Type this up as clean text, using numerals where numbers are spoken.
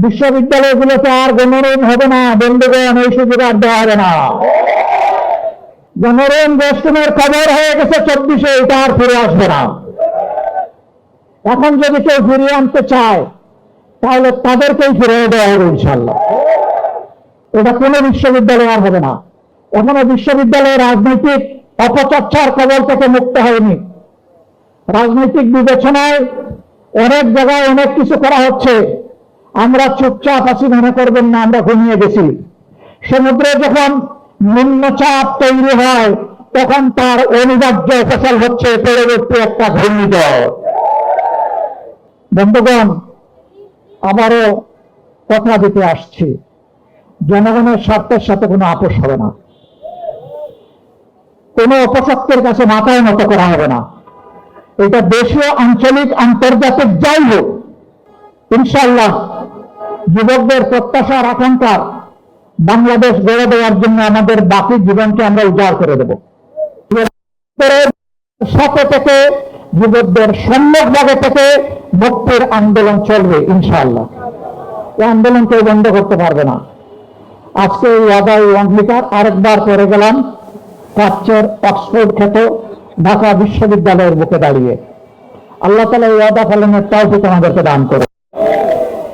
বিশ্ববিদ্যালয়গুলোতে আর গণরুম হবে না বন্ধুগণ, এই সুযোগ আর দেওয়া হবে না। গণরুম রেস্টরুমের খবর হয়ে গেছে 24-এ, এটা আর ফিরে আসবে না। এখন যদি কেউ ফিরিয়ে আনতে চায় তাহলে তাদেরকেই ফিরিয়ে দেওয়া হবে ইনশাল্লাহ। এটা কোনো বিশ্ববিদ্যালয় আর হবে না। এখনো বিশ্ববিদ্যালয়ের রাজনৈতিক অপচর্চার কবল থেকে মুক্ত হয়নি। রাজনৈতিক বিবেচনায় অনেক জায়গায় অনেক কিছু করা হচ্ছে। আমরা চুপচাপ আছি মনে করবেন না আমরা ঘুমিয়ে গেছি। সমুদ্রে যখন নিম্নচাপ তৈরি হয় তখন তার অনিবার্য ফসল হচ্ছে পরবর্তী একটা ঘূর্ণিঝড়। বন্ধুগণ, আবারও কথা দিতে আসছি, জনগণের স্বার্থের সাথে কোনো আপোষ হবে না, কোনো অপশক্তির কাছে মাথায় নত করা হবে না। এটা দেশীয়, আঞ্চলিক, আন্তর্জাতিক যাই হোক, ইনশাআল্লাহ যুবকদের প্রত্যাশার আকাঙ্ক্ষার বাংলাদেশ গড়ে দেওয়ার জন্য আমাদের বাকি জীবনকে আমরা উজাড় করে দেব। সাথে থেকে যুবকদের সম্যকভাবে থেকে মুক্তির আন্দোলন চলবে ইনশাআল্লাহ। এই আন্দোলন কেউ বন্ধ করতে পারবে না। আজকে এই ওয়াদা, এই অঙ্গীকার আরেকবার করে গেলাম প্রাচ্যের অক্সফোর্ড খ্যাত ঢাকা বিশ্ববিদ্যালয়ের বুকে দাঁড়িয়ে। আল্লাহ তাআলা এই ওয়াদা পালনের তৌফিক আমাদেরকে দান করে।